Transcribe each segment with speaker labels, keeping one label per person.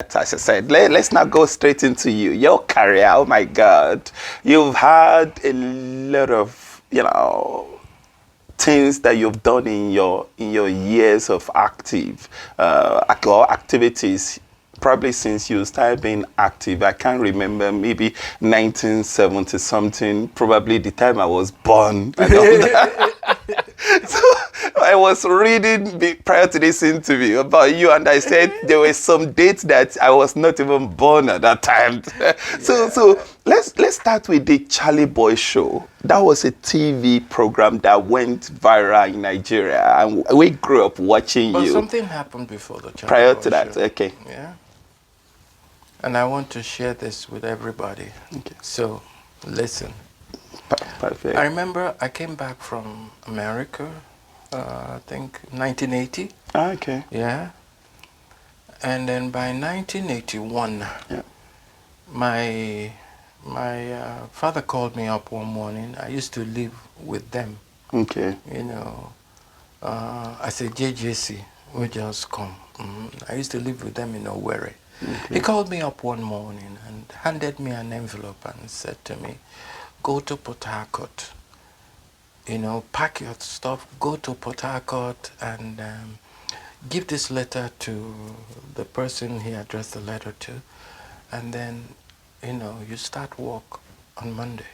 Speaker 1: As I said, let's now go straight into your career. Oh my God, you've had a lot of things that you've done in your years of active or activities. Probably since you started being active, I can't remember, maybe 1970 something, probably the time I was born and all that. So I was reading prior to this interview about you, and I said there were some dates that I was not even born at that time. So let's start with the Charlie Boy Show. That was a TV program that went viral in Nigeria, and we grew up watching
Speaker 2: But
Speaker 1: you.
Speaker 2: something happened before the Charlie
Speaker 1: Prior
Speaker 2: Boy
Speaker 1: to that,
Speaker 2: Show.
Speaker 1: okay.
Speaker 2: Yeah. And I want to share this with everybody.
Speaker 1: Okay.
Speaker 2: So, listen.
Speaker 1: Perfect.
Speaker 2: I remember I came back from America, I think 1980.
Speaker 1: Okay.
Speaker 2: Yeah. And then by 1981,
Speaker 1: Yeah.
Speaker 2: my father called me up one morning. I used to live with them.
Speaker 1: Okay.
Speaker 2: I said, JJC, we just come. I used to live with them in Owerri.
Speaker 1: Okay.
Speaker 2: He called me up one morning and handed me an envelope and said to me, go to Port Harcourt, pack your stuff, go to Port Harcourt and give this letter to the person he addressed the letter to, and then, you start work on Monday.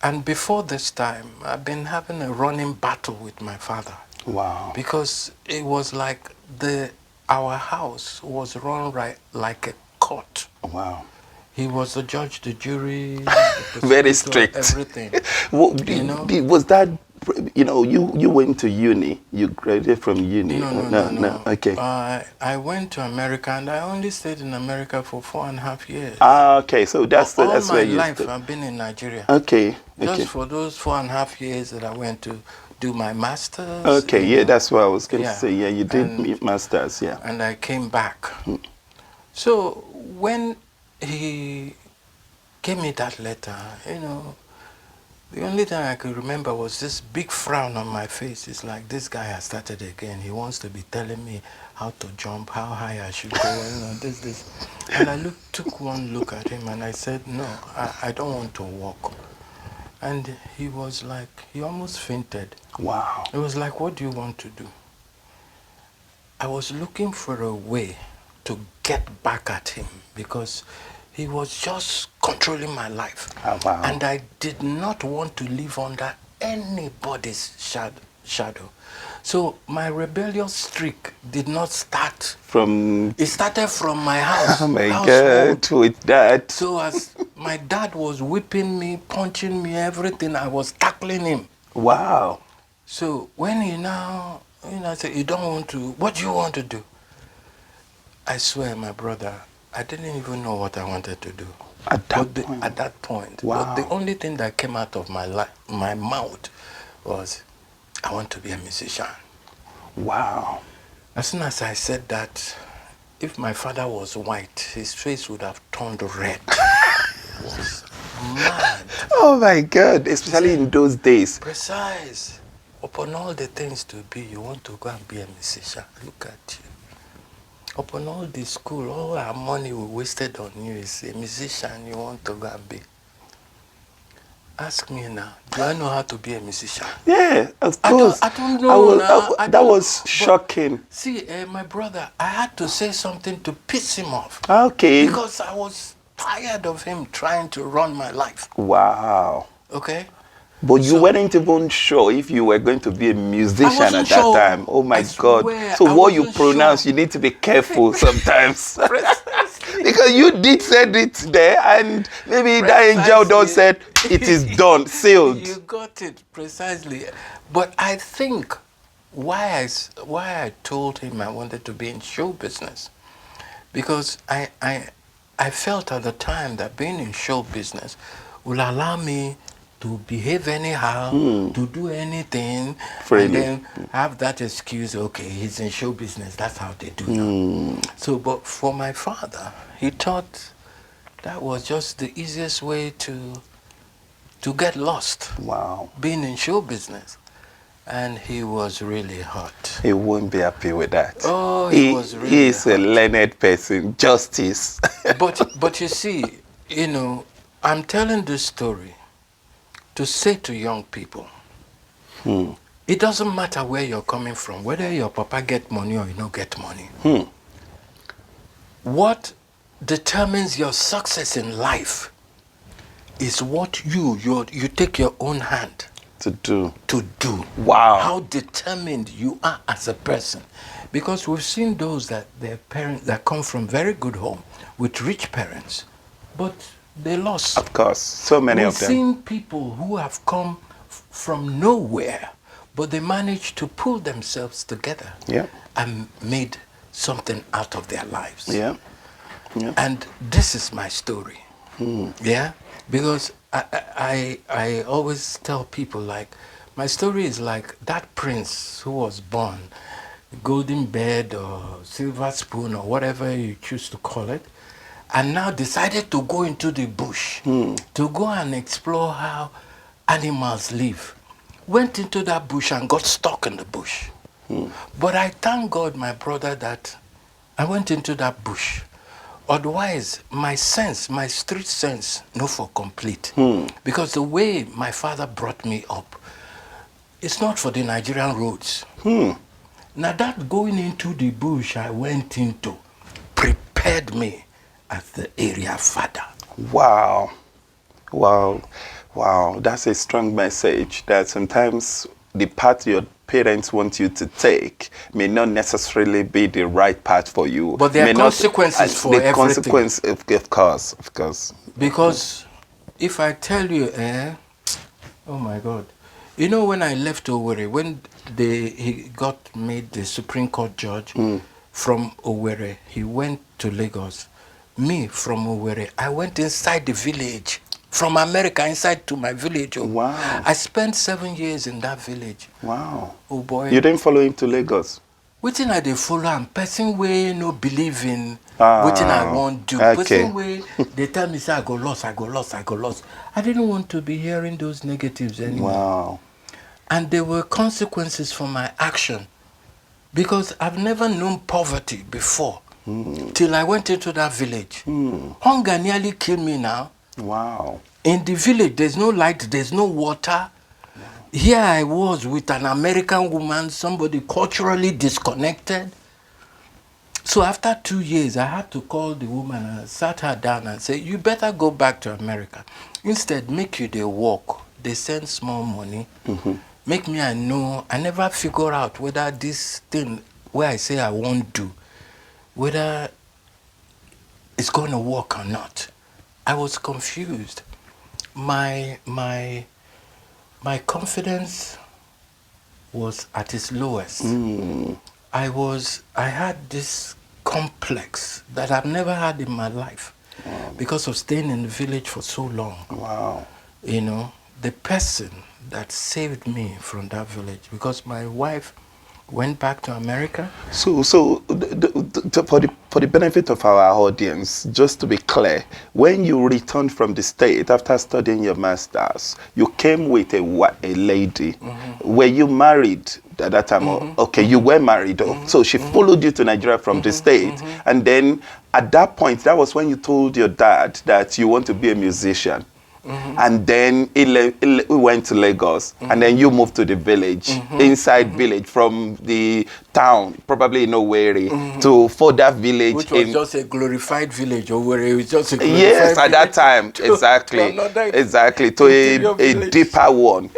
Speaker 2: And before this time, I've been having a running battle with my father.
Speaker 1: Wow.
Speaker 2: Because it was like our house was run right like a court.
Speaker 1: Wow.
Speaker 2: He was the judge, the jury, the
Speaker 1: Very strict.
Speaker 2: everything.
Speaker 1: Was that, you went to uni, you graduated from uni?
Speaker 2: No.
Speaker 1: Okay.
Speaker 2: I went to America and I only stayed in America for 4.5 years.
Speaker 1: Okay, so that's
Speaker 2: all
Speaker 1: where
Speaker 2: my
Speaker 1: you
Speaker 2: life I've been in Nigeria.
Speaker 1: Okay.
Speaker 2: Just for those 4.5 years that I went to do my master's.
Speaker 1: Okay, yeah, that's what I was going to
Speaker 2: Yeah.
Speaker 1: say. Yeah, you did masters, yeah.
Speaker 2: And I came back. So when he gave me that letter, the only thing I could remember was this big frown on my face. It's like, this guy has started again. He wants to be telling me how to jump, how high I should go, this. And I took one look at him and I said, no, I don't want to walk. And he was like, he almost fainted.
Speaker 1: Wow.
Speaker 2: It was like, what do you want to do? I was looking for a way to get back at him because he was just controlling my life.
Speaker 1: Oh, wow.
Speaker 2: And I did not want to live under anybody's shadow. So my rebellious streak did not start
Speaker 1: from...
Speaker 2: It started from my house.
Speaker 1: Oh my God, with that.
Speaker 2: So as my dad was whipping me, punching me, everything, I was tackling him.
Speaker 1: Wow.
Speaker 2: So when he said, you don't want to, what do you want to do? I swear, my brother, I didn't even know what I wanted to do.
Speaker 1: At that
Speaker 2: point.
Speaker 1: Wow.
Speaker 2: But the only thing that came out of my mouth was, I want to be a musician.
Speaker 1: Wow.
Speaker 2: As soon as I said that, if my father was white, his face would have turned red. It was mad.
Speaker 1: Oh my God, especially in those days.
Speaker 2: Precise. Upon all the things to be, you want to go and be a musician. Look at you. Upon all the school, all our money we wasted on you is a musician you want to go and be. Ask me now, do I know how to be a musician?
Speaker 1: Yeah, of course.
Speaker 2: I don't know.
Speaker 1: That was shocking.
Speaker 2: See, my brother, I had to say something to piss him off.
Speaker 1: Okay.
Speaker 2: Because I was tired of him trying to run my life.
Speaker 1: Wow.
Speaker 2: Okay?
Speaker 1: But you weren't even sure if you were going to be a musician at that time. Oh my God. So what you pronounce, you need to be careful sometimes. Because you did said it there, and maybe that angel don't said it is done, sealed.
Speaker 2: You got it precisely. But I think why I told him I wanted to be in show business, because I felt at the time that being in show business will allow me to behave anyhow, to do anything, and then have that excuse, okay, he's in show business, that's how they do now. So, but for my father, he thought that was just the easiest way to get lost.
Speaker 1: Wow.
Speaker 2: Being in show business. and he was really hot.
Speaker 1: He won't be happy with that.
Speaker 2: Oh, he was really
Speaker 1: He is a
Speaker 2: hot.
Speaker 1: learned person. Justice.
Speaker 2: But you see, I'm telling this story to say to young people, it doesn't matter where you're coming from, whether your papa get money or you don't get money. What determines your success in life is what you take your own hand
Speaker 1: To do.
Speaker 2: to do.
Speaker 1: Wow.
Speaker 2: How determined you are as a person. Because we've seen those that their parents that come from very good home with rich parents, but they lost.
Speaker 1: Of course. So many
Speaker 2: We've
Speaker 1: of them.
Speaker 2: seen people who have come from nowhere, but they managed to pull themselves together
Speaker 1: Yeah.
Speaker 2: and made something out of their lives.
Speaker 1: Yeah. Yeah.
Speaker 2: And this is my story. Yeah? Because I always tell people, like, my story is like that prince who was born, golden bed or silver spoon or whatever you choose to call it, and now decided to go into the bush to go and explore how animals live. Went into that bush and got stuck in the bush. But I thank God, my brother, that I went into that bush. Otherwise, my street sense, no for complete. Because the way my father brought me up, it's not for the Nigerian roads. Now that going into the bush I went into prepared me as the area father.
Speaker 1: Wow. Wow. Wow. That's a strong message that sometimes the path your parents want you to take may not necessarily be the right path for you.
Speaker 2: But there are
Speaker 1: May
Speaker 2: consequences for
Speaker 1: the
Speaker 2: everything.
Speaker 1: consequence, of course.
Speaker 2: Because if I tell you, oh my God. You know, when I left Owerri, when he got made the Supreme Court judge from Owerri, he went to Lagos. Me, from Owerri, I went inside the village. From America, inside to my village.
Speaker 1: Wow.
Speaker 2: I spent 7 years in that village.
Speaker 1: Wow.
Speaker 2: Oh boy.
Speaker 1: You didn't follow him to Lagos?
Speaker 2: Wetin I dey follow am, person wey no believe in
Speaker 1: Ah,
Speaker 2: wetin I wan do.
Speaker 1: okay.
Speaker 2: Person wey dey tell me say I go lost. I didn't want to be hearing those negatives anymore.
Speaker 1: Wow.
Speaker 2: And there were consequences for my action. Because I've never known poverty before. Till I went into that village. Hunger nearly killed me now.
Speaker 1: Wow.
Speaker 2: In the village, there's no light, there's no water. Here I was with an American woman, somebody culturally disconnected. So after 2 years, I had to call the woman and I sat her down and say, you better go back to America. Instead, make you dey work. They send small money. Make me I know. I never figure out whether this thing where I say I won't do, whether it's going to work or not. I was confused. My confidence was at its lowest. I had this complex that I've never had in my life because of staying in the village for so long.
Speaker 1: Wow.
Speaker 2: You know, the person that saved me from that village, because my wife went back to America.
Speaker 1: So for the benefit of our audience, just to be clear, when you returned from the state after studying your masters, you came with a lady. Were you married at that time? Okay, you were married. So she followed you to Nigeria from the state, and then at that point, that was when you told your dad that you want to be a musician. And then we went to Lagos, and then you moved to the village, inside village, from the town, probably in Owerri, to further village.
Speaker 2: Which was just a glorified village. Owerri was just a glorified
Speaker 1: yes, at that
Speaker 2: village
Speaker 1: time, exactly, to a deeper one.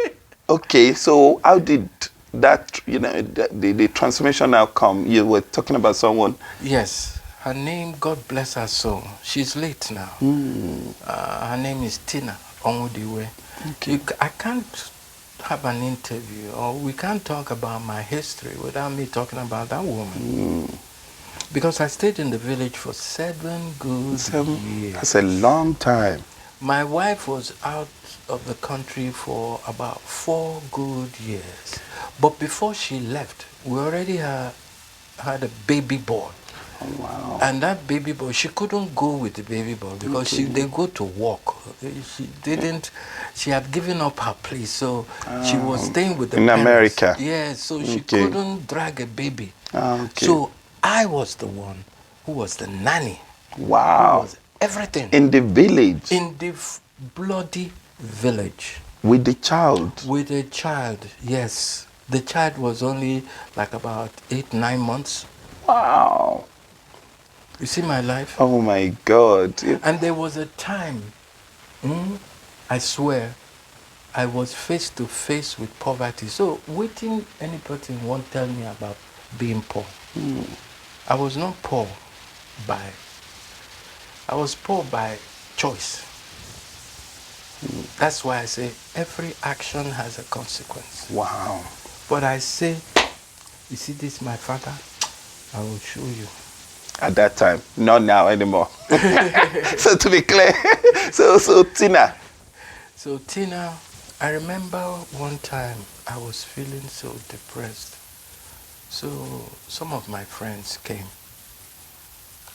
Speaker 1: Okay, so how did that, the transformation now come? You were talking about someone.
Speaker 2: Yes. Her name, God bless her soul. She's late now. Her name is Tina Onwudiwe.
Speaker 1: Okay.
Speaker 2: I can't have an interview, or we can't talk about my history without me talking about that woman. Because I stayed in the village for 7 good years.
Speaker 1: That's a long time.
Speaker 2: My wife was out of the country for about 4 good years. But before she left, we already had a baby boy.
Speaker 1: Wow.
Speaker 2: And that baby boy, she couldn't go with the baby boy because they go to work. She had given up her place, so she was staying with the
Speaker 1: in
Speaker 2: parents.
Speaker 1: America.
Speaker 2: Yeah, so she
Speaker 1: Okay.
Speaker 2: couldn't drag a baby.
Speaker 1: Okay.
Speaker 2: So I was the one who was the nanny.
Speaker 1: Wow.
Speaker 2: Who was everything.
Speaker 1: In the village.
Speaker 2: In the bloody village.
Speaker 1: With the child.
Speaker 2: With a child, yes. The child was only like about 8-9 months.
Speaker 1: Wow.
Speaker 2: You see my life?
Speaker 1: Oh my God.
Speaker 2: And there was a time, I swear, I was face to face with poverty. So waiting any person won't tell me about being poor. I was not poor I was poor by choice. That's why I say every action has a consequence.
Speaker 1: Wow.
Speaker 2: But I say, you see this, my father, I will show you.
Speaker 1: At that time, not now anymore. So to be clear, so Tina.
Speaker 2: So Tina, I remember one time I was feeling so depressed. So some of my friends came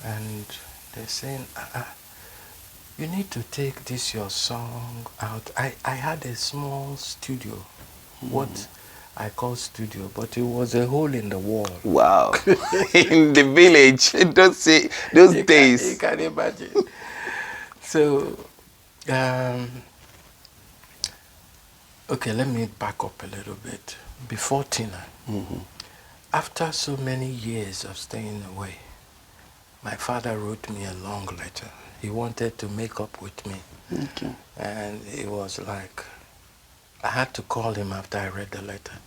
Speaker 2: and they're saying, you need to take this your song out. I had a small studio, what I call studio, but it was a hole in the wall.
Speaker 1: Wow. In the village, those days.
Speaker 2: You can imagine. So, okay, let me back up a little bit. Before Tina, after so many years of staying away, my father wrote me a long letter. He wanted to make up with me.
Speaker 1: Okay.
Speaker 2: And it was like, I had to call him after I read the letter.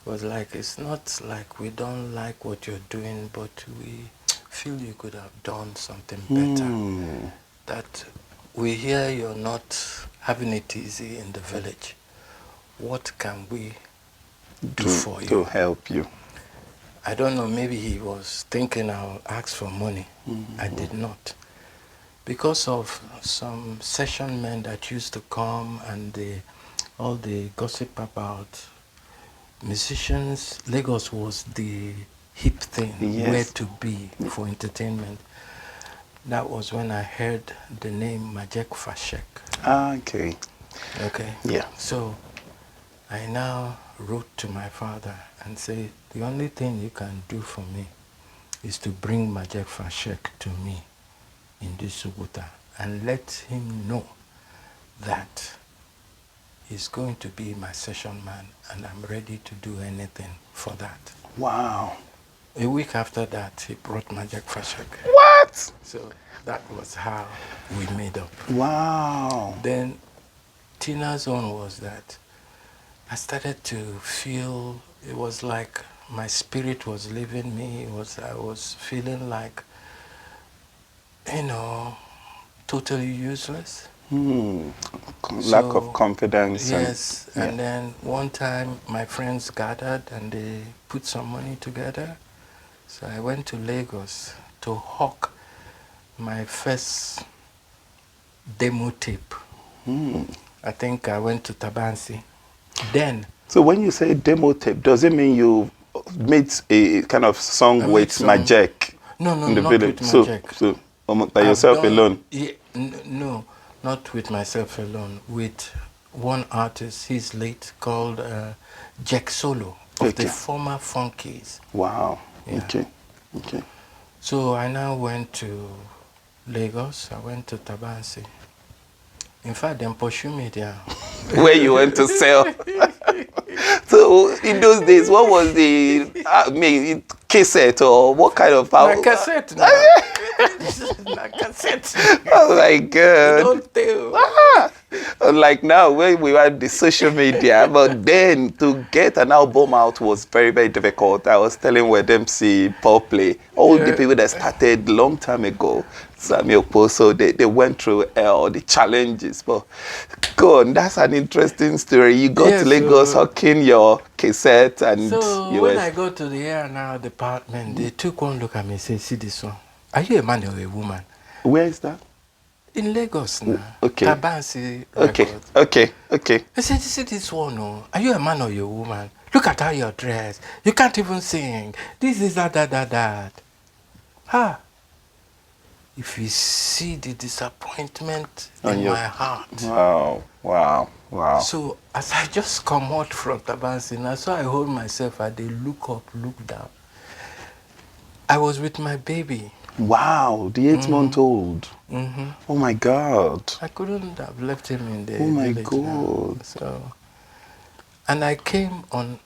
Speaker 2: It was like, it's not like we don't like what you're doing, but we feel you could have done something better. That we hear you're not having it easy in the village. What can we do for you?
Speaker 1: To help you.
Speaker 2: I don't know, maybe he was thinking I'll ask for money. I did not. Because of some session men that used to come and all the gossip about musicians, Lagos was the hip thing, where to be for entertainment. That was when I heard the name Majek Fashek.
Speaker 1: Okay.
Speaker 2: Okay.
Speaker 1: Yeah.
Speaker 2: So I now wrote to my father and said, the only thing you can do for me is to bring Majek Fashek to me in this Subuta and let him know that he's going to be my session man and I'm ready to do anything for that.
Speaker 1: Wow.
Speaker 2: A week after that, he brought Majek Fashek.
Speaker 1: What?
Speaker 2: So that was how we made up.
Speaker 1: Wow.
Speaker 2: Then Tina's own was that I started to feel, it was like my spirit was leaving me. I was feeling like, totally useless.
Speaker 1: Lack of confidence.
Speaker 2: Yes, and then one time my friends gathered and they put some money together. So I went to Lagos to hawk my first demo tape. I think I went to Tabansi. Then.
Speaker 1: So when you say demo tape, does it mean you made a kind of song with Majek?
Speaker 2: No, not with Majek.
Speaker 1: So by yourself alone?
Speaker 2: Yeah, no, not with myself alone. With one artist, he's late, called Jack Solo of the former Funkies.
Speaker 1: Wow.
Speaker 2: Yeah.
Speaker 1: Okay.
Speaker 2: So I now went to Lagos. I went to Tabansi. In fact, they pursued me there.
Speaker 1: Where you went to sell. So in those days, what was the cassette or what kind of power?
Speaker 2: Na cassette. Na cassette.
Speaker 1: Oh my God.
Speaker 2: Don't tell.
Speaker 1: Like now, when we had the social media, but then to get an album out was very, very difficult. I was telling where them see Paul play. All the people that started long time ago, Samuel Poe, so they went through all the challenges. But go on, that's an interesting story. You got to Lagos hawking your cassette and
Speaker 2: so when I got to the A&R department, they took one look at me and said, see this one. Are you a man or a woman?
Speaker 1: Where is that?
Speaker 2: In Lagos now.
Speaker 1: Okay.
Speaker 2: Tabansi
Speaker 1: Records. Okay.
Speaker 2: I said, see this one, oh. Are you a man or a woman? Look at how you're dressed. You can't even sing. This is that. if you see the disappointment
Speaker 1: On
Speaker 2: in
Speaker 1: your-
Speaker 2: my heart.
Speaker 1: Wow, wow, wow.
Speaker 2: So as I just come out from Tabansina, so I hold myself, I dey look up, look down. I was with my baby.
Speaker 1: Wow, the 8-month-old.
Speaker 2: Mm-hmm.
Speaker 1: Oh my God.
Speaker 2: I couldn't have left him in the
Speaker 1: Oh my
Speaker 2: village now.
Speaker 1: God.
Speaker 2: So, and I came on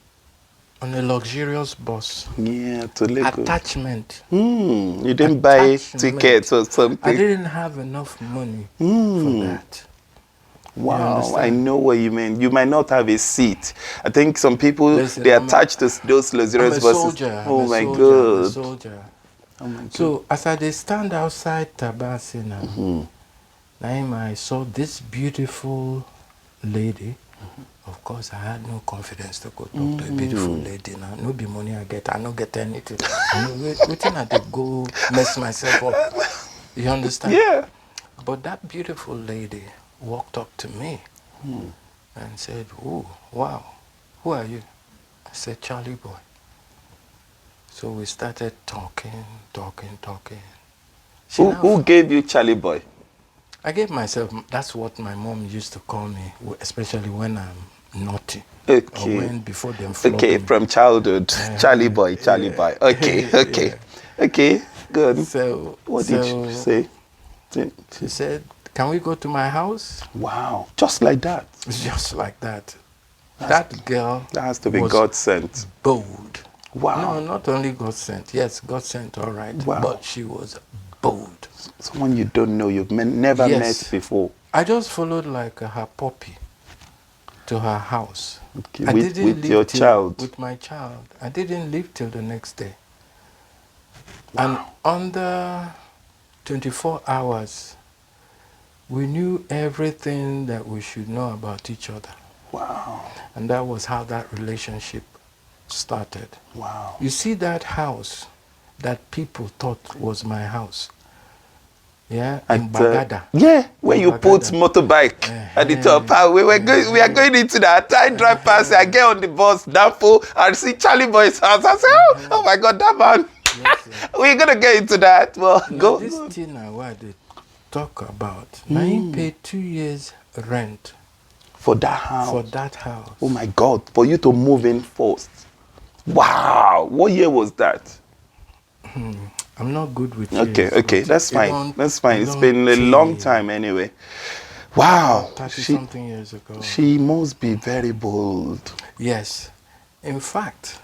Speaker 2: a luxurious bus.
Speaker 1: Yeah, to Lagos.
Speaker 2: Attachment.
Speaker 1: You didn't buy
Speaker 2: Attachment.
Speaker 1: tickets or something?
Speaker 2: I didn't have enough money for that. You
Speaker 1: Wow, I
Speaker 2: understand?
Speaker 1: know what you mean. You might not have a seat. I think some people,
Speaker 2: Listen,
Speaker 1: they attach to those
Speaker 2: I'm
Speaker 1: luxurious
Speaker 2: a
Speaker 1: buses.
Speaker 2: soldier.
Speaker 1: Oh
Speaker 2: I'm a
Speaker 1: my
Speaker 2: soldier.
Speaker 1: God.
Speaker 2: I'm a soldier.
Speaker 1: Oh my God.
Speaker 2: So as I dey stand outside Tabansina, I saw this beautiful lady. Of course, I had no confidence to go talk to a beautiful lady now. No be money I get. I don't get anything. Waiting I dey go mess myself up. You understand?
Speaker 1: Yeah.
Speaker 2: But that beautiful lady walked up to me and said, "Oh, wow, who are you?" I said, "Charlie boy." So we started talking.
Speaker 1: Who gave you Charlie boy?
Speaker 2: I gave myself, that's what my mom used to call me, especially when I'm naughty.
Speaker 1: Okay.
Speaker 2: Or when before them flog
Speaker 1: Okay,
Speaker 2: me.
Speaker 1: from childhood. Charlie boy, Charlie
Speaker 2: yeah.
Speaker 1: boy. Okay, okay.
Speaker 2: Yeah.
Speaker 1: Okay, good.
Speaker 2: So,
Speaker 1: What did she say?
Speaker 2: She said, "Can we go to my house?"
Speaker 1: Wow, just like that.
Speaker 2: Just like that. That girl
Speaker 1: That has to be
Speaker 2: was
Speaker 1: God sent.
Speaker 2: bold.
Speaker 1: Wow.
Speaker 2: No, not only God sent. Yes, God sent, all right.
Speaker 1: Wow.
Speaker 2: But she was bold.
Speaker 1: Someone you don't know, you've never
Speaker 2: Yes.
Speaker 1: met before.
Speaker 2: I just followed like her puppy to her house.
Speaker 1: Okay,
Speaker 2: I
Speaker 1: with
Speaker 2: didn't leave
Speaker 1: your
Speaker 2: till-
Speaker 1: child.
Speaker 2: With my child. I didn't leave till the next day.
Speaker 1: Wow.
Speaker 2: And under 24 hours, we knew everything that we should know about each other.
Speaker 1: Wow.
Speaker 2: And that was how that relationship started.
Speaker 1: Wow.
Speaker 2: You see that house that people thought was my house. Yeah, in Bagada.
Speaker 1: Yeah, where you put
Speaker 2: Bagada.
Speaker 1: motorbike at the top. We are going into that. I drive past, I get on the bus, downfall, and see Charlie boy's house. I say, oh my God, that man.
Speaker 2: Yes, yes.
Speaker 1: We're going to get into that. Well,
Speaker 2: Now,
Speaker 1: go.
Speaker 2: this thing now what they talk about, now he paid 2 years rent
Speaker 1: For that house.
Speaker 2: for that house.
Speaker 1: Oh my God, for you to move in first. Wow. What year was that?
Speaker 2: I'm not good with
Speaker 1: Okay,
Speaker 2: years,
Speaker 1: okay,
Speaker 2: but
Speaker 1: that's
Speaker 2: it
Speaker 1: fine.
Speaker 2: don't-
Speaker 1: That's fine.
Speaker 2: it
Speaker 1: It's
Speaker 2: don't
Speaker 1: been a long
Speaker 2: change.
Speaker 1: time anyway. Wow.
Speaker 2: 30 something years ago.
Speaker 1: She must be very bold.
Speaker 2: Yes. In fact,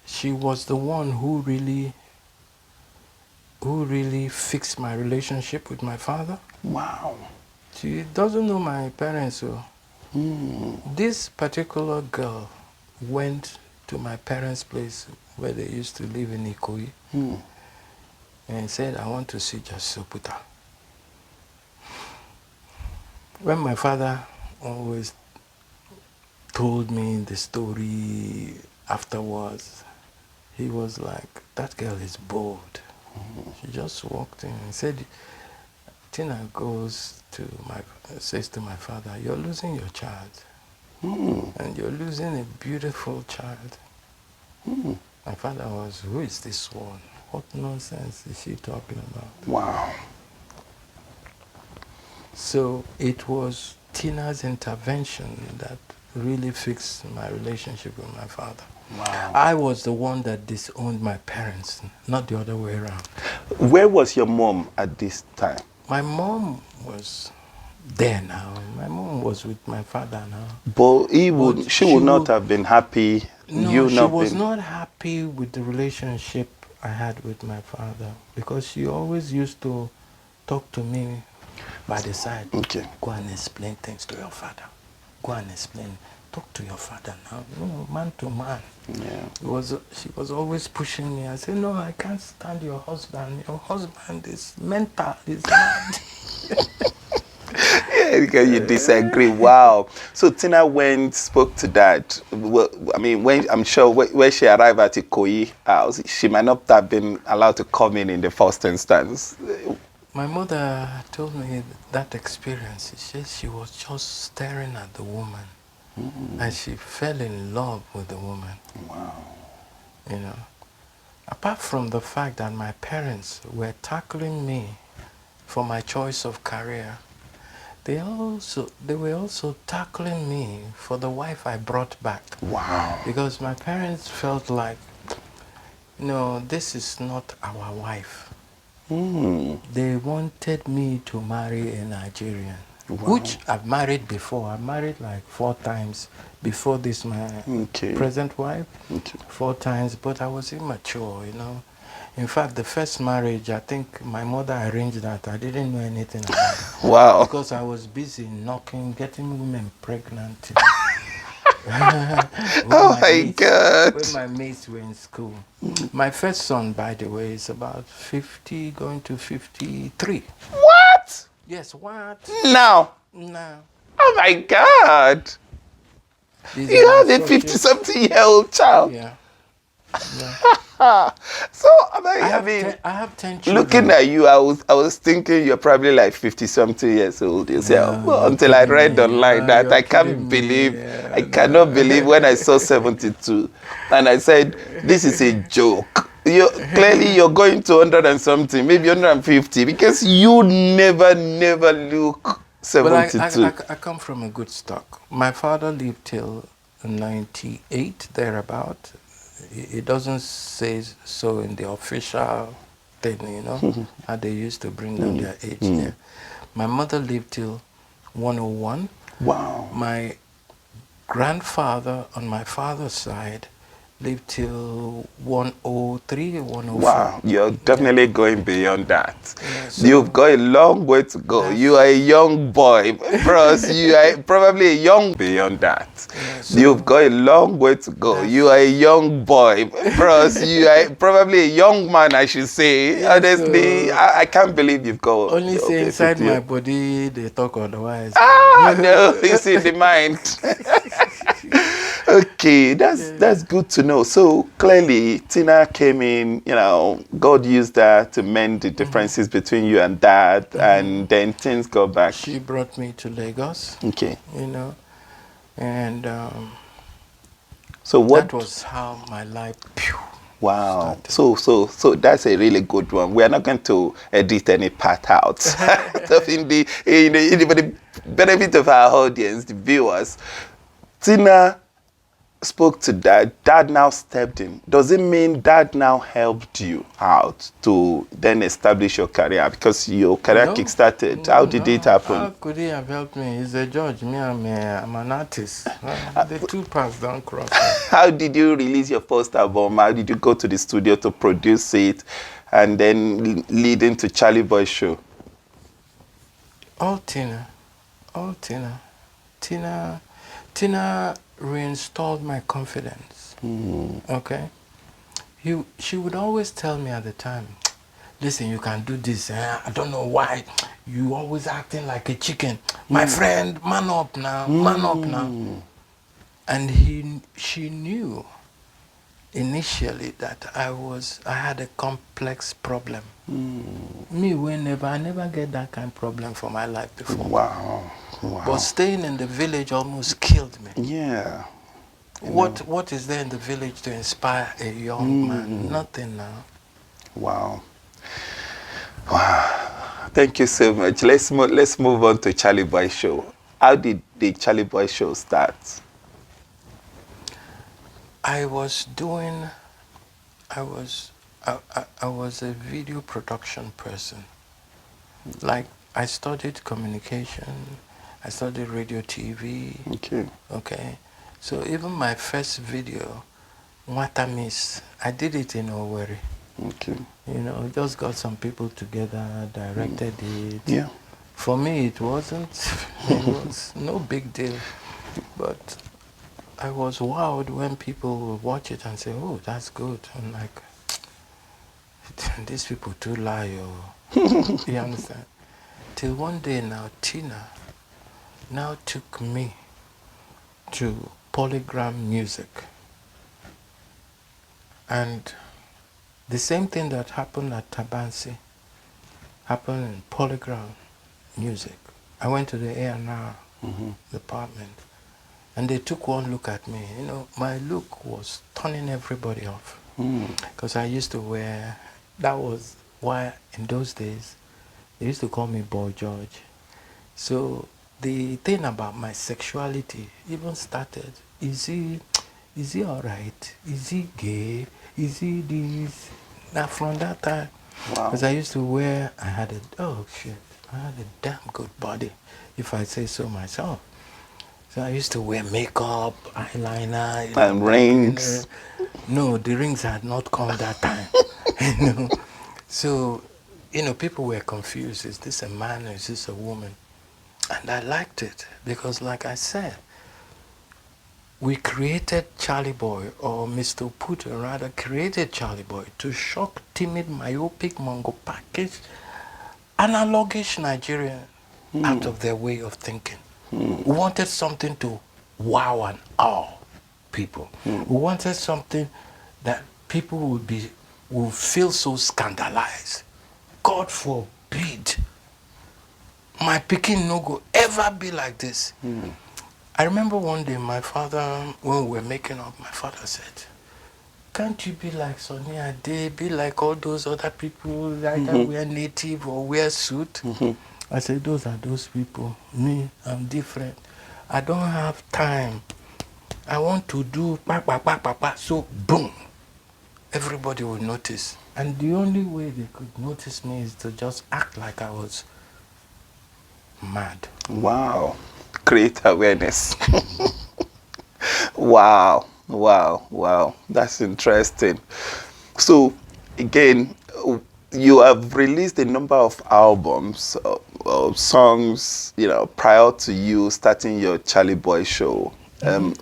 Speaker 2: she was the one who really fixed my relationship with my father.
Speaker 1: Wow.
Speaker 2: She doesn't know my parents, so this particular girl went to my parents' place where they used to live in Ikoyi and said, "I want to see Justice Oputa." When my father always told me the story afterwards, he was like, "That girl is bold." She just walked in and said, Tina says to my father, "You're losing your child. And you're losing a beautiful child." My father was, "Who is this one? What nonsense is she talking about?"
Speaker 1: Wow.
Speaker 2: So it was Tina's intervention that really fixed my relationship with my father.
Speaker 1: Wow.
Speaker 2: I was the one that disowned my parents, not the other way around.
Speaker 1: Where was your mom at this time?
Speaker 2: My mom was there now. My mom was with my father now.
Speaker 1: But
Speaker 2: But
Speaker 1: she would not have been happy.
Speaker 2: No, she was not happy with the relationship I had with my father because she always used to talk to me by the side.
Speaker 1: Okay.
Speaker 2: Go and explain things to your father. Go and explain. Talk to your father now. No, man to man.
Speaker 1: Yeah.
Speaker 2: She was always pushing me. I said, "No, I can't stand your husband. Your husband is mental. He's mad."
Speaker 1: Yeah, because you disagree. Wow. So Tina spoke to Dad. Well, I mean, I'm sure when she arrived at Ikoyi house, she might not have been allowed to come in the first instance.
Speaker 2: My mother told me that experience. She said she was just staring at the woman, and she fell in love with the woman.
Speaker 1: Wow.
Speaker 2: You know, apart from the fact that my parents were tackling me for my choice of career, they were also tackling me for the wife I brought back.
Speaker 1: Wow.
Speaker 2: Because my parents felt like, no, this is not our wife. They wanted me to marry a Nigerian, which I've married before. I've married like 4 times before this, my present wife. 4 times, but I was immature, you know. In fact, the first marriage, I think my mother arranged that. I didn't know anything about it.
Speaker 1: Wow.
Speaker 2: Because I was busy knocking, getting women pregnant.
Speaker 1: Oh my God.
Speaker 2: When my mates were in school. My first son, by the way, is about 50, going to 53.
Speaker 1: What?
Speaker 2: Yes, what?
Speaker 1: Now.
Speaker 2: No.
Speaker 1: Oh my God.
Speaker 2: These
Speaker 1: You
Speaker 2: are
Speaker 1: have a
Speaker 2: my
Speaker 1: 50-something-year-old child.
Speaker 2: Yeah.
Speaker 1: So I mean,
Speaker 2: I have 10 children.
Speaker 1: looking at you, I was thinking you're probably like 50-something years old yourself.
Speaker 2: No,
Speaker 1: Well,
Speaker 2: you're
Speaker 1: until I
Speaker 2: kidding
Speaker 1: read
Speaker 2: me.
Speaker 1: online that
Speaker 2: You're
Speaker 1: I
Speaker 2: kidding
Speaker 1: can't
Speaker 2: me.
Speaker 1: believe,
Speaker 2: Yeah,
Speaker 1: I
Speaker 2: no.
Speaker 1: cannot believe when I saw 72, and I said, this is a joke. Clearly you're going to 100 and something, maybe 150, because you never look
Speaker 2: Well,
Speaker 1: 72.
Speaker 2: I come from a good stock. My father lived till 98, thereabout. It doesn't say so in the official thing, you know, how they used to bring down their age there. My mother lived till 101.
Speaker 1: Wow.
Speaker 2: My grandfather on my father's side lived till 103, 104.
Speaker 1: Wow, you're definitely going beyond that.
Speaker 2: Yeah, so
Speaker 1: You've got a long way to go. You are a young boy. Bros, you are probably a young beyond that.
Speaker 2: Yeah, so
Speaker 1: You've got a long way to go. You are a young boy. Bros, you are probably a young man, I should say.
Speaker 2: Yeah,
Speaker 1: Honestly,
Speaker 2: so
Speaker 1: I can't believe you've got...
Speaker 2: only say inside
Speaker 1: 50.
Speaker 2: my body they talk otherwise.
Speaker 1: Ah, no, it's in the mind. Okay, that's good to know. So clearly, Tina came in, you know, God used her to mend the differences between you and Dad, and then things got back.
Speaker 2: She brought me to Lagos.
Speaker 1: Okay.
Speaker 2: You know, and
Speaker 1: so what?
Speaker 2: that was how my life.
Speaker 1: Wow.
Speaker 2: Started.
Speaker 1: So that's a really good one. We are not going to edit any part out. in the benefit of our audience, the viewers, Tina spoke to Dad. Dad now stepped in. Does it mean Dad now helped you out to then establish your career, because your career kickstarted? How did it happen?
Speaker 2: How could he have helped me? He's a judge. I'm an artist. The two paths don't cross.
Speaker 1: How did you release your first album? How did you go to the studio to produce it, and then lead into Charly Boy's show?
Speaker 2: All Tina. Tina reinstalled my confidence. Okay? She would always tell me at the time, listen, you can do this. I don't know why. You always acting like a chicken. My friend, man up now, man up now. And she knew initially that I had a complex problem. Me, I never get that kind of problem for my life before.
Speaker 1: Wow.
Speaker 2: But staying in the village almost killed me.
Speaker 1: Yeah.
Speaker 2: What is there in the village to inspire a young man? Nothing now.
Speaker 1: Wow. Thank you so much. Let's move on to Charly Boy Show. How did the Charly Boy Show start?
Speaker 2: I was a video production person. Like, I studied communication, I studied radio, TV. Okay. So even my first video, Nwata Miss, I did it in Owerri.
Speaker 1: Okay.
Speaker 2: You know, just got some people together, directed it.
Speaker 1: Yeah.
Speaker 2: For me, it was no big deal. But I was wowed when people would watch it and say, oh, that's good. I'm like, these people too lie. You understand? Till one day now, Tina now took me to Polygram Music. And the same thing that happened at Tabansi happened in Polygram Music. I went to the A&R department, and they took one look at me. You know, my look was turning everybody off. Because I used to wear, that was why in those days, they used to call me Boy George. So the thing about my sexuality even started, is he alright? Is he gay? Is he this? Now from that time,
Speaker 1: Wow.
Speaker 2: because I used to wear, I had a damn good body, if I say so myself. So I used to wear makeup, eyeliner,
Speaker 1: And rings.
Speaker 2: No, the rings had not come that time. you know. So, people were confused. Is this a man or is this a woman? And I liked it because, like I said, we created Charlie Boy, or Mr. Putin rather created Charlie Boy to shock timid, myopic, mongo-packaged, analogish Nigerian out of their way of thinking. We wanted something to wow and awe people. We wanted something that people would feel so scandalized. God forbid my pikin no go ever be like this. I remember one day my father, when we were making up, my father said, can't you be like Sonny Ade, be like all those other people, either wear native or wear suit? I said, those are those people. Me, I'm different. I don't have time. I want to do pa pa pa pa pa. So boom, everybody will notice. And the only way they could notice me is to just act like I was mad.
Speaker 1: Wow. Create awareness. Wow. Wow. Wow. That's interesting. So, again, you have released a number of albums, songs, prior to you starting your Charlie Boy show.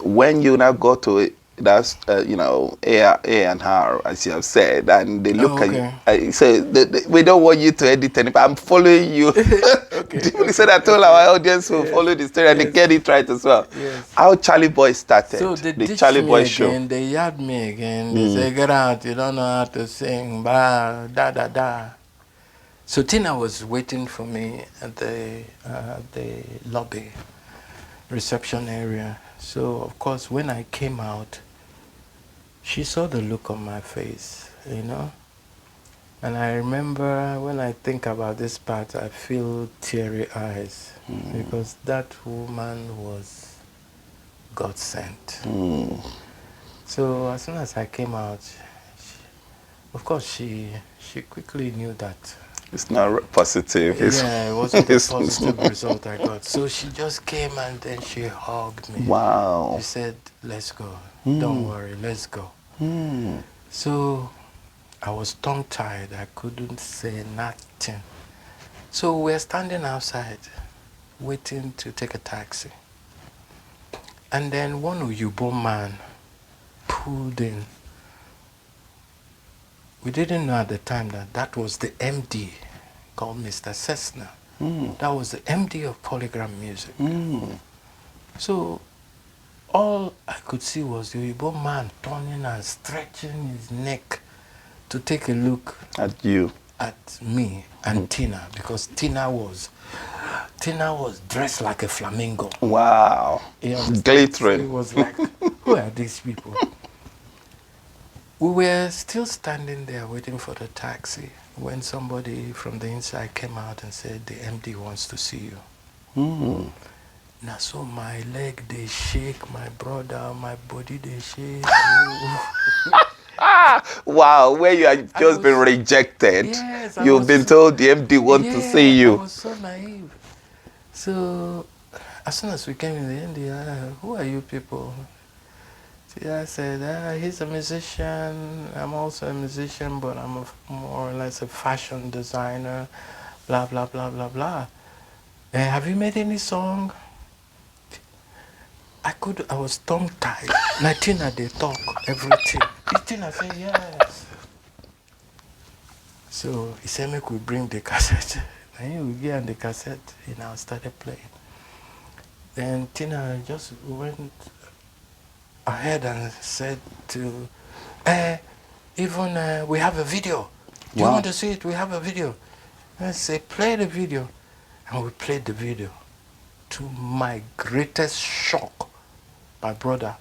Speaker 1: When you now go to it, that's A&R, as you have said, and they look at you. So we don't want you to edit anything. I'm following you. Deeply, so that all our audience will follow the story and they get it right as well. How Charlie Boy started.
Speaker 2: So they
Speaker 1: the
Speaker 2: ditched
Speaker 1: Charlie
Speaker 2: me
Speaker 1: Boy
Speaker 2: again,
Speaker 1: show.
Speaker 2: they yabbed me again. They say, get out, you don't know how to sing, blah, da da da. So Tina was waiting for me at the lobby reception area. So of course when I came out, she saw the look on my face, And I remember when I think about this part, I feel teary eyes because that woman was God sent. So as soon as I came out, of course she quickly knew that.
Speaker 1: It's not positive.
Speaker 2: Yeah, it wasn't a positive result I got. So she just came and then she hugged me.
Speaker 1: Wow.
Speaker 2: She said, let's go. Don't worry, let's go. So I was tongue-tied. I couldn't say nothing. So we're standing outside, waiting to take a taxi. And then one Uyubo man pulled in. We didn't know at the time that was the MD called Mr. Cessna. That was the MD of Polygram Music. So all I could see was the Uyubo man turning and stretching his neck to take a look
Speaker 1: at you,
Speaker 2: at me and Tina, because Tina was dressed like a flamingo.
Speaker 1: Wow. Glittering.
Speaker 2: So it was like, who are these people? We were still standing there waiting for the taxi when somebody from the inside came out and said, the MD wants to see you. Now so my leg they shake, my brother, my body they shake.
Speaker 1: Wow, where you have just been rejected.
Speaker 2: Yes,
Speaker 1: you've been told the MD wants to see you.
Speaker 2: I was so naive. So as soon as we came in the MD, who are you people? I said, he's a musician, I'm also a musician, but I'm more or less a fashion designer, blah, blah, blah, blah, blah. Have you made any song? I was tongue-tied. Tina, they talk, everything. Tina said, yes. So he said, make we bring the cassette. And we get on the cassette, started playing. Then Tina just went ahead and said to, we have a video. Do you want to see it? We have a video. And I said, play the video. And we played the video. To my greatest shock, my brother,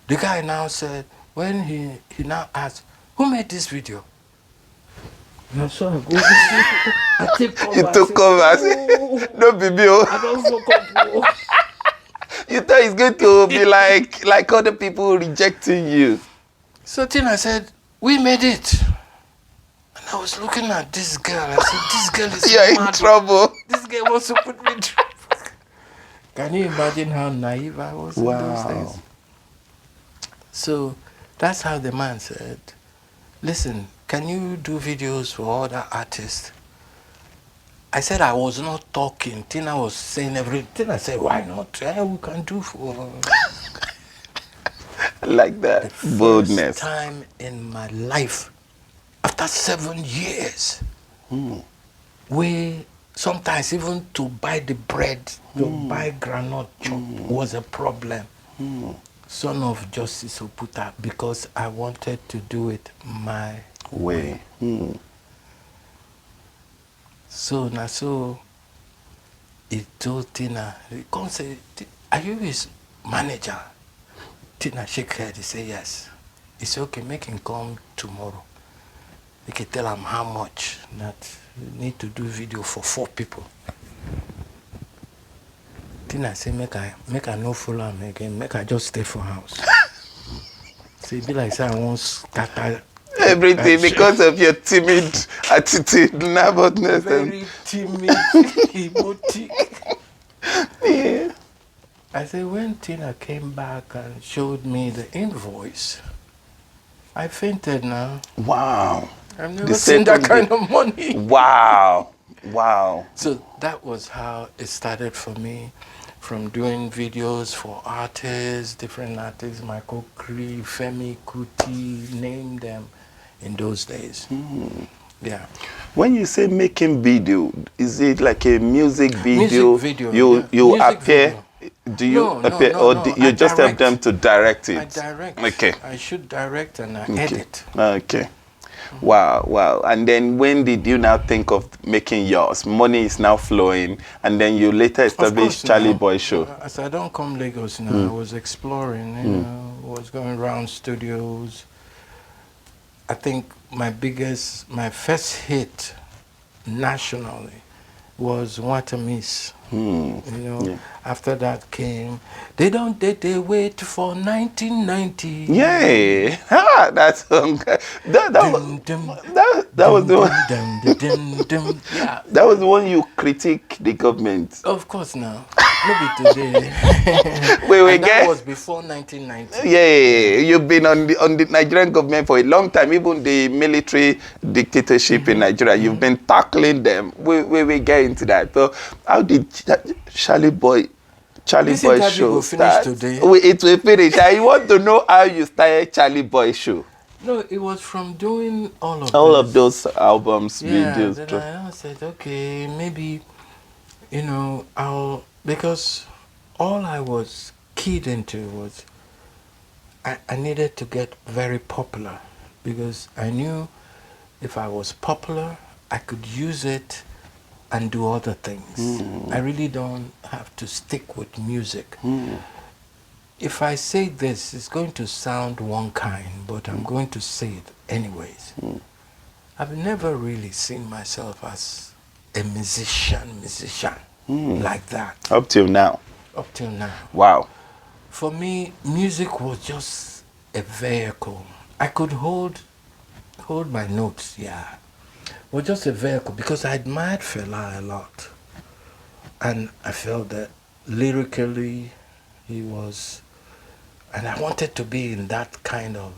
Speaker 2: the guy now said, when he now asked, who made this video? And so I go, I take cover.
Speaker 1: You took covers. No, baby.
Speaker 2: I don't fuck up. Oh.
Speaker 1: You thought it's going to be like other people rejecting you.
Speaker 2: So then I said, we made it. And I was looking at this girl. I said, this girl is
Speaker 1: You're
Speaker 2: mad.
Speaker 1: in trouble.
Speaker 2: This girl wants to put me in trouble. Can you imagine how naive I was in those days? So that's how the man said, listen, can you do videos for other artists? I said I was not talking. Tina was saying everything. I said, why not? We can do for...
Speaker 1: Like that.
Speaker 2: The
Speaker 1: Boldness.
Speaker 2: first time in my life, after 7 years, we sometimes even to buy the bread, to buy groundnut chop was a problem. Son of Justice Oputa, because I wanted to do it my way. So he told Tina, he come say, are you his manager? Tina shake her head, he say yes. He said, okay, make him come tomorrow. He can tell him how much that you need to do video for 4 people. Tina say, make I no follow him again, make I just stay for house. So it be like say I won't scatter
Speaker 1: everything because of your timid attitude, nervousness.
Speaker 2: Very timid, emotic.
Speaker 1: Yeah.
Speaker 2: I said, when Tina came back and showed me the invoice, I fainted now.
Speaker 1: Wow.
Speaker 2: I've never seen that kind of money.
Speaker 1: Wow. Wow.
Speaker 2: So that was how it started for me, from doing videos for artists, different artists, Michael Cree, Femi Kuti, name them in those days. Yeah.
Speaker 1: When you say making video, is it like a music video?
Speaker 2: Music video.
Speaker 1: You
Speaker 2: music
Speaker 1: appear.
Speaker 2: Video.
Speaker 1: Do you appear,
Speaker 2: no,
Speaker 1: or
Speaker 2: no,
Speaker 1: do you just help them to direct it?
Speaker 2: I direct.
Speaker 1: Okay.
Speaker 2: I should direct and I edit.
Speaker 1: Okay. Wow, wow. And then when did you now think of making yours? Money is now flowing, and then you later established Charly Boy Show.
Speaker 2: As I don't come Lagos now, I was exploring, you know, was going around studios. I think my first hit nationally was What a Miss. You know, after that came, they wait for 1990.
Speaker 1: Yeah, that song. That was the one.
Speaker 2: Yeah.
Speaker 1: That was the one you critique the government.
Speaker 2: Of course now. Maybe today.
Speaker 1: Wait,
Speaker 2: that was before 1990.
Speaker 1: Yeah, you've been on the Nigerian government for a long time, even the military dictatorship in Nigeria. You've been tackling them. We get into that. So, how did Charly Boy Show start?
Speaker 2: Today.
Speaker 1: It will finish. I want to know how you started Charly Boy Show.
Speaker 2: No, it was from doing all
Speaker 1: of those albums, videos.
Speaker 2: Then I said, okay, maybe, you know, because all I was keyed into was I needed to get very popular, because I knew if I was popular, I could use it and do other things. I really don't have to stick with music. If I say this, it's going to sound one kind, but I'm going to say it anyways. I've never really seen myself as a musician like that.
Speaker 1: Up till now.
Speaker 2: Up till now.
Speaker 1: Wow.
Speaker 2: For me, music was just a vehicle. I could hold my notes, yeah. It was just a vehicle, because I admired Fela a lot. And I felt that lyrically he was, and I wanted to be in that kind of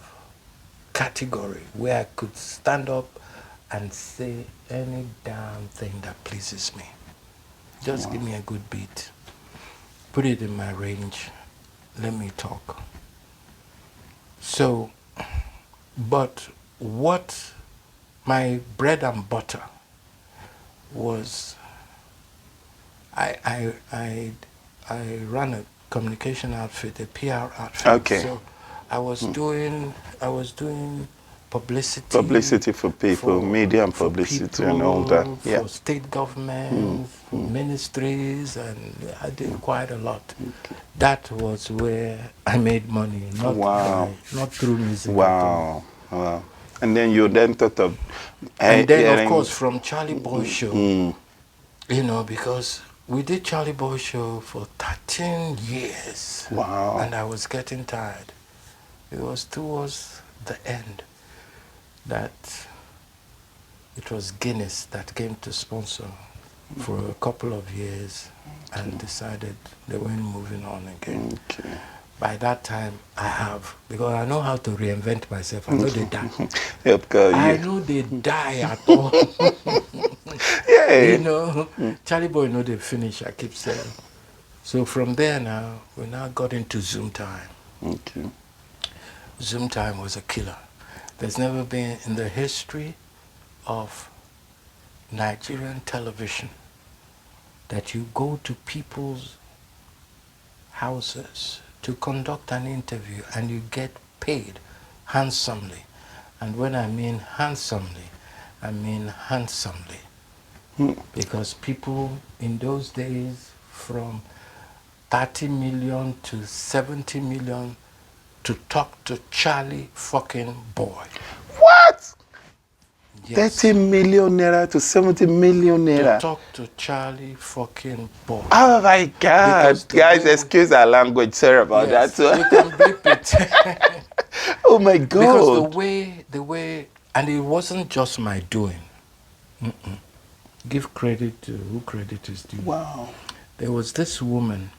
Speaker 2: category where I could stand up and say any damn thing that pleases me. Just give me a good beat. Put it in my range. Let me talk. So, but what my bread and butter was, I ran a communication outfit, a PR outfit.
Speaker 1: Okay.
Speaker 2: So I was doing publicity.
Speaker 1: Publicity for people, media and publicity
Speaker 2: people,
Speaker 1: and all that. Yeah.
Speaker 2: For state governments, for ministries, and I did quite a lot. That was where I made money, not through music.
Speaker 1: Wow. Wow. And then you then thought of
Speaker 2: And then, of
Speaker 1: hearing.
Speaker 2: course, from Charlie Boy Show, you know, because we did Charlie Boy Show for 13 years.
Speaker 1: Wow.
Speaker 2: And I was getting tired. It was towards the end that it was Guinness that came to sponsor for a couple of years and decided they weren't moving on again.
Speaker 1: Okay.
Speaker 2: By that time, I have, because I know how to reinvent myself. I know they die.
Speaker 1: Yep, girl,
Speaker 2: I
Speaker 1: you.
Speaker 2: know they die at all.
Speaker 1: Yeah.
Speaker 2: You know, Charlie Boy know they finish, I keep saying. So from there now, we now got into Zoom Time.
Speaker 1: Okay.
Speaker 2: Zoom Time was a killer. There's never been in the history of Nigerian television that you go to people's houses to conduct an interview and you get paid handsomely. And when I mean handsomely, I mean handsomely. Because people in those days from 30 million to 70 million to talk to Charlie fucking Boy.
Speaker 1: What?
Speaker 2: Yes.
Speaker 1: 30 million naira to 70 million
Speaker 2: To
Speaker 1: naira.
Speaker 2: talk to Charlie fucking Boy.
Speaker 1: Oh my God.
Speaker 2: Because the
Speaker 1: Guys,
Speaker 2: way
Speaker 1: excuse our language. Sorry about
Speaker 2: Yes,
Speaker 1: that.
Speaker 2: you can bleep it.
Speaker 1: Oh my
Speaker 2: Because
Speaker 1: God.
Speaker 2: the way, and it wasn't just my doing. Give credit to who credit is due.
Speaker 1: Wow.
Speaker 2: There was this woman,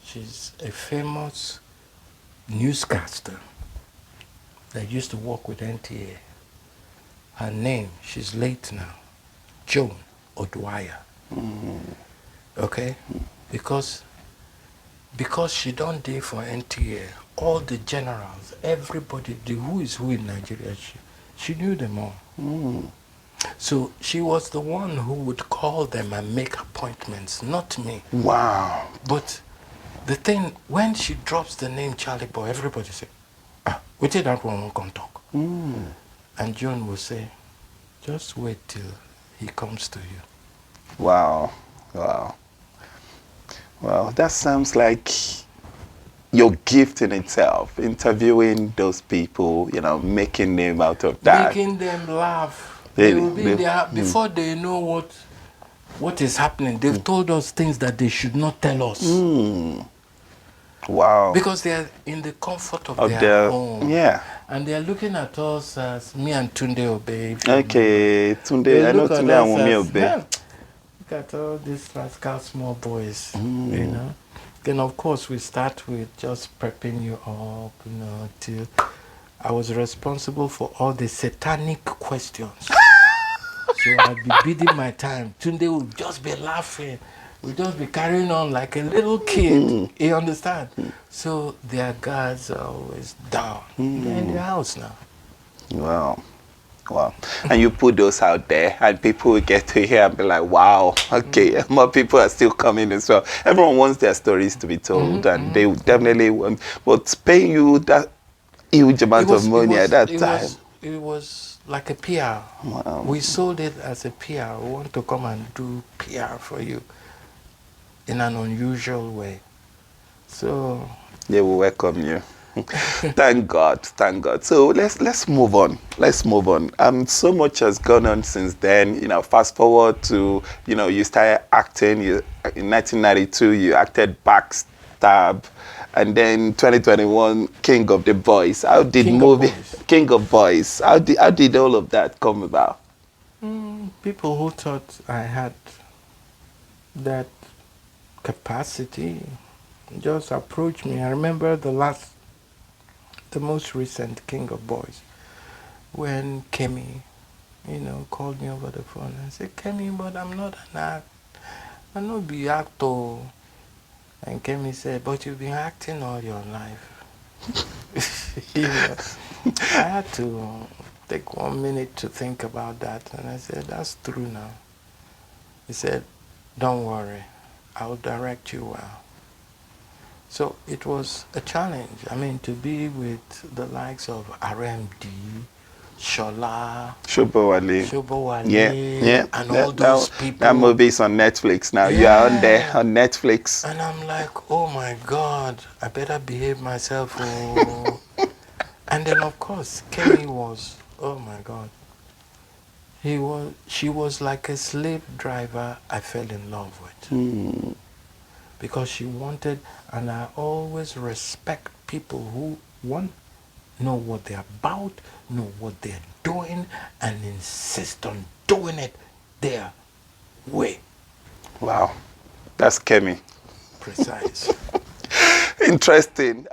Speaker 2: she's a famous newscaster that used to work with NTA. Her name, she's late now, Joan O'Dwyer. Okay? Because she don't deal for NTA, all the generals, everybody, the who is who in Nigeria, she knew them all. So she was the one who would call them and make appointments, not me.
Speaker 1: Wow.
Speaker 2: But the thing, when she drops the name Charlie Boy, everybody say, we did that one come talk. And John will say, just wait till he comes to you.
Speaker 1: Wow. Wow. Wow. That sounds like your gift in itself, interviewing those people, you know, making name out of that.
Speaker 2: Making them laugh.
Speaker 1: They-
Speaker 2: They will be
Speaker 1: they-
Speaker 2: there before they know what is happening. They've told us things that they should not tell us.
Speaker 1: Wow.
Speaker 2: Because they are in the comfort of
Speaker 1: Of
Speaker 2: their
Speaker 1: their-
Speaker 2: home.
Speaker 1: yeah.
Speaker 2: And they are looking at us as me and Tunde Obey.
Speaker 1: Okay, Tunde,
Speaker 2: They
Speaker 1: I know
Speaker 2: look at
Speaker 1: Tunde
Speaker 2: us
Speaker 1: and Wunmi
Speaker 2: as,
Speaker 1: Obe.
Speaker 2: "Man, look at all these rascal small boys, you know." Then of course we start with just prepping you up, you know, till I was responsible for all the satanic questions. So I'd be bidding my time. Tunde would just be laughing. We'd just be carrying on like a little kid. You understand? So their guards are always down. They're in the house now.
Speaker 1: Wow. Wow. And you put those out there and people will get to hear and be like, wow, okay, more people are still coming as well. Everyone wants their stories to be told and they would definitely want, but paying you that huge amount of money at that time.
Speaker 2: It was like a PR.
Speaker 1: Wow.
Speaker 2: We sold it as a PR. We want to come and do PR for you in an unusual way. So
Speaker 1: They will welcome you. Thank God, thank God. So let's move on. Let's move on. So much has gone on since then. You know, fast forward to, you know, you started acting. In 1992, you acted Backstab, and then 2021, King of the Boys. How did
Speaker 2: King of
Speaker 1: movie
Speaker 2: Boys.
Speaker 1: King of Boys? How did all of that come about?
Speaker 2: people who thought I had that capacity just approached me. I remember the most recent King of Boys, when Kemi, called me over the phone and said, Kemi, but I'm not an act. I'm not be actor. And Kemi said, but you've been acting all your life. I had to take 1 minute to think about that. And I said, that's true now. He said, don't worry, I'll direct you well. So it was a challenge. I mean, to be with the likes of RMD, Shola, Shobowale,
Speaker 1: Yeah.
Speaker 2: and all those people.
Speaker 1: That movie is on Netflix now. You are on there on Netflix.
Speaker 2: And I'm like, oh my God, I better behave myself. Oh. And then, of course, Kemi was Oh my God. She was like a slave driver I fell in love with. Because she wanted, and I always respect people who want, know what they're about, know what they're doing, and insist on doing it their way.
Speaker 1: Wow. That's Kemi.
Speaker 2: Precise.
Speaker 1: Interesting.